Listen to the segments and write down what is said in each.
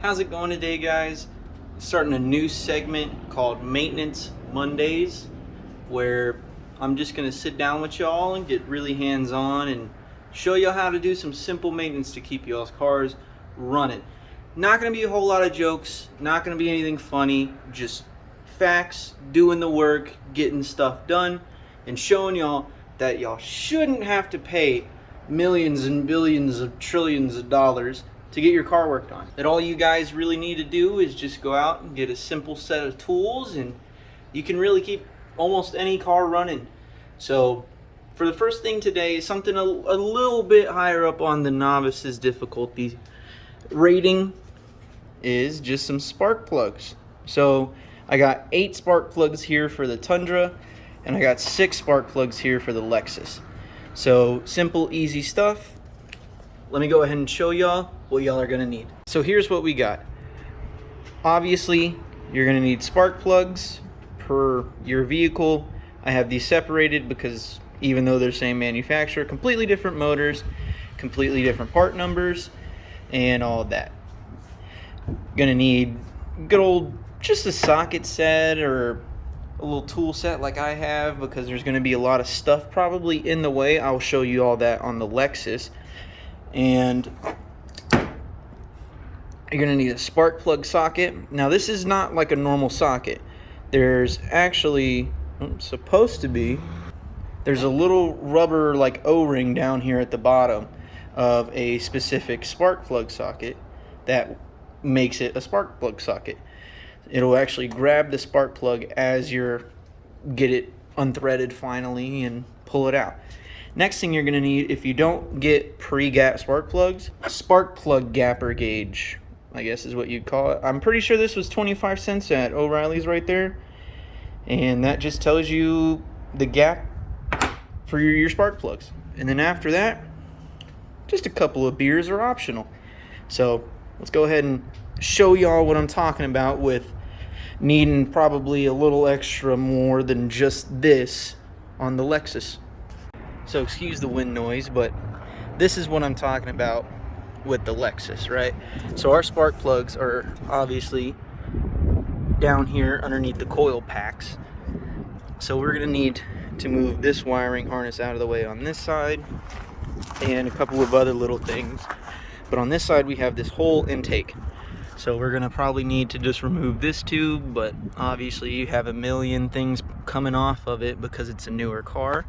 How's it going today, guys? Starting a new segment called Maintenance Mondays, where I'm just going to sit down with y'all and get really hands-on and show y'all how to do some simple maintenance to keep y'all's cars running. Not going to be a whole lot of jokes, not going to be anything funny, just facts, doing the work, getting stuff done, and showing y'all that y'all shouldn't have to pay millions and billions of trillions of dollars to get your car worked on. That all you guys really need to do is just go out and get a simple set of tools and you can really keep almost any car running. So for the first thing today, something a little bit higher up on the novice's difficulty rating is just some spark plugs. So I got 8 spark plugs here for the Tundra and I got 6 spark plugs here for the Lexus. So simple, easy stuff. Let me go ahead and show y'all what y'all are gonna need. So here's what we got. Obviously, you're gonna need spark plugs per your vehicle. I have these separated because even though they're same manufacturer, completely different motors, completely different part numbers, and all of that. Gonna need good old, just a socket set or a little tool set like I have, because there's gonna be a lot of stuff probably in the way. I'll show you all that on the Lexus. And you're gonna need a spark plug socket. Now this is not like a normal socket. There's actually supposed to be, there's a little rubber like O-ring down here at the bottom of a specific spark plug socket that makes it a spark plug socket. It'll actually grab the spark plug as you get it unthreaded finally and pull it out. Next thing you're going to need, if you don't get pre-gap spark plugs, spark plug gapper gauge, I guess is what you'd call it. I'm pretty sure this was 25 cents at O'Reilly's right there. And that just tells you the gap for your spark plugs. And then after that, just a couple of beers are optional. So let's go ahead and show y'all what I'm talking about with needing probably a little extra more than just this on the Lexus. So excuse the wind noise, but this is what I'm talking about with the Lexus, right? So our spark plugs are obviously down here underneath the coil packs. So we're gonna need to move this wiring harness out of the way on this side and a couple of other little things. But on this side we have this whole intake. So we're gonna probably need to just remove this tube, but obviously you have a million things coming off of it because it's a newer car.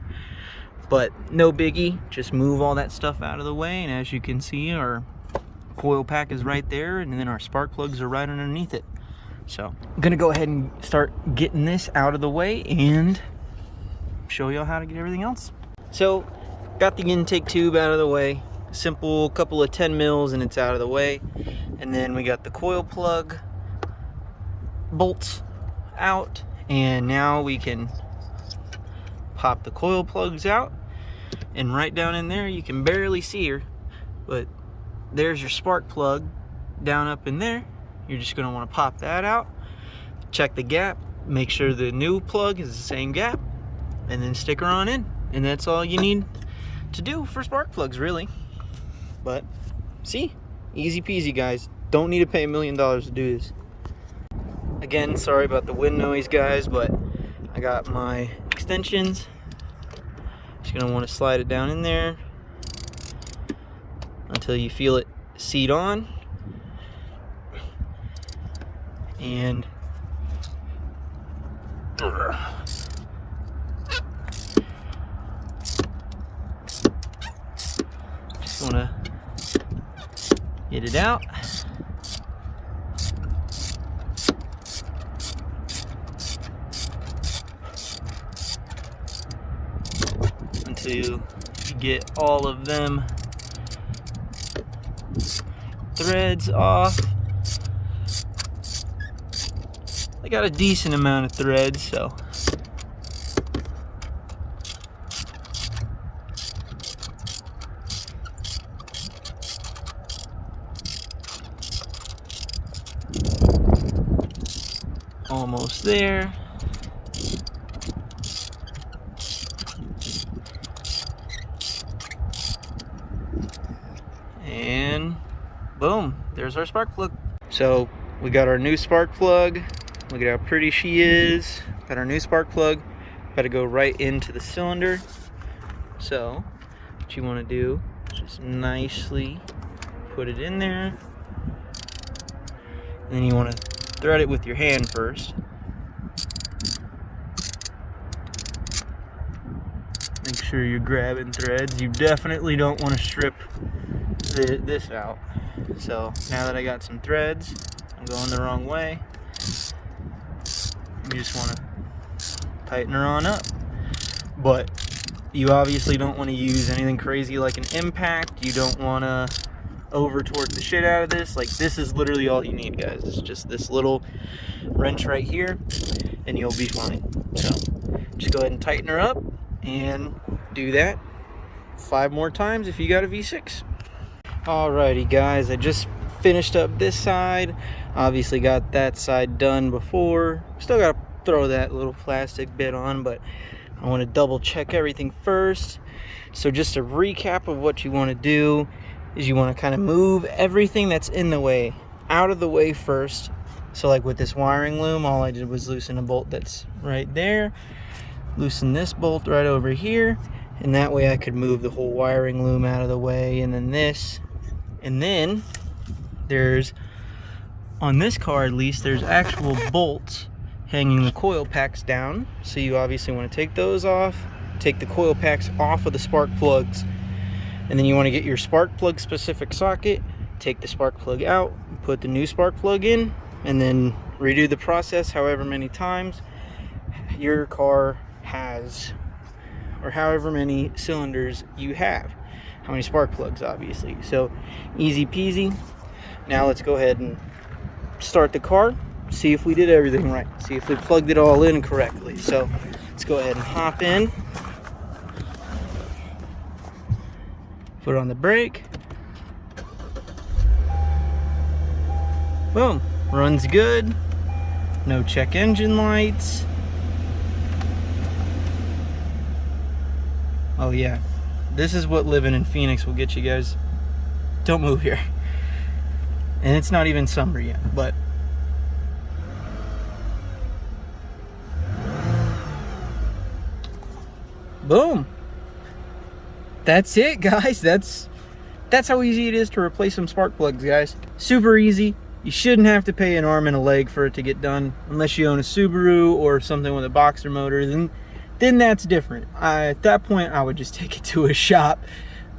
But no biggie, just move all that stuff out of the way, and as you can see, our coil pack is right there, and then our spark plugs are right underneath it. So I'm gonna go ahead and start getting this out of the way and show y'all how to get everything else. So got the intake tube out of the way, simple couple of 10 mils and it's out of the way. And then we got the coil plug bolts out, and now we can pop the coil plugs out. And right down in there, you can barely see her, but there's your spark plug down up in there. You're just gonna wanna pop that out, check the gap, make sure the new plug is the same gap, and then stick her on in. And that's all you need to do for spark plugs, really. But see, easy peasy, guys. Don't need to pay $1 million to do this. Again, sorry about the wind noise, guys, but I got my extensions. Just gonna want to slide it down in there until you feel it seat on, and just want to get it out. Until you get all of them threads off. I got a decent amount of threads, so almost there. And boom, there's our spark plug. So we got our new spark plug. Look at how pretty she is. Got our new spark plug. Got to go right into the cylinder. So what you want to do is just nicely put it in there. And then you want to thread it with your hand first. Make sure you're grabbing threads. You definitely don't want to strip this out. So now that I got some threads, I'm going the wrong way. You just want to tighten her on up. But you obviously don't want to use anything crazy like an impact. You don't want to over torque the shit out of this. Like, this is literally all you need, guys. It's just this little wrench right here and you'll be fine. So just go ahead and tighten her up and do that 5 more times if you got a V6. Alrighty guys, I just finished up this side. Obviously got that side done before. Still got to throw that little plastic bit on, but I want to double check everything first. So just a recap of what you want to do is you want to kind of move everything that's in the way out of the way first. So like with this wiring loom, all I did was loosen a bolt that's right there, loosen this bolt right over here, and that way I could move the whole wiring loom out of the way, and then this. And then there's, on this car at least, there's actual bolts hanging the coil packs down. So you obviously want to take those off, take the coil packs off of the spark plugs, and then you want to get your spark plug specific socket, take the spark plug out, put the new spark plug in, and then redo the process however many times your car has, or however many cylinders you have, how many spark plugs obviously. So easy peasy. Now let's go ahead and start the car, see if we did everything right, see if we plugged it all in correctly. So let's go ahead and hop in, put on the brake, boom, runs good, no check engine lights. Oh yeah, this is what living in Phoenix will get you guys. Don't move here. And it's not even summer yet, but boom. That's it, guys. That's how easy it is to replace some spark plugs, guys. Super easy. You shouldn't have to pay an arm and a leg for it to get done, unless you own a Subaru or something with a boxer motor. Then that's different. At that point, I would just take it to a shop.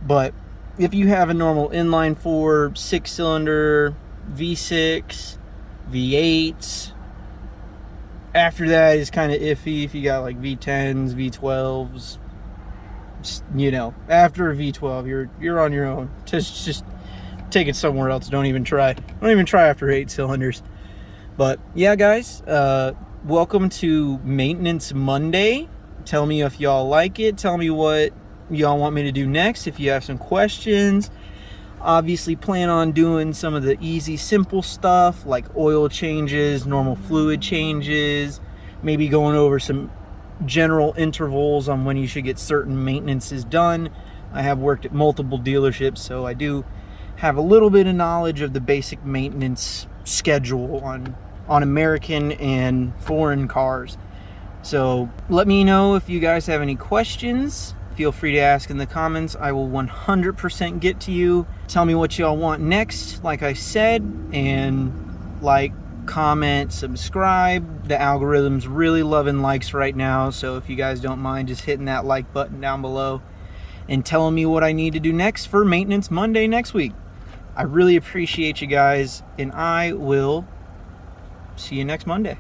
But if you have a normal inline 4, 6-cylinder, V6, V8s, after that is kind of iffy. If you got like V10s, V12s, you know, after a V12, you're on your own. Just take it somewhere else. Don't even try. Don't even try after 8 cylinders. But yeah, guys, welcome to Maintenance Monday. Tell me if y'all like it. Tell me what y'all want me to do next. If you have some questions, obviously plan on doing some of the easy, simple stuff like oil changes, normal fluid changes, maybe going over some general intervals on when you should get certain maintenances done. I have worked at multiple dealerships, so I do have a little bit of knowledge of the basic maintenance schedule on American and foreign cars. So let me know if you guys have any questions. Feel free to ask in the comments. I will 100% get to you. Tell me what y'all want next, like I said, and like, comment, subscribe. The algorithm's really loving likes right now, so if you guys don't mind just hitting that like button down below and telling me what I need to do next for Maintenance Monday next week. I really appreciate you guys, and I will see you next Monday.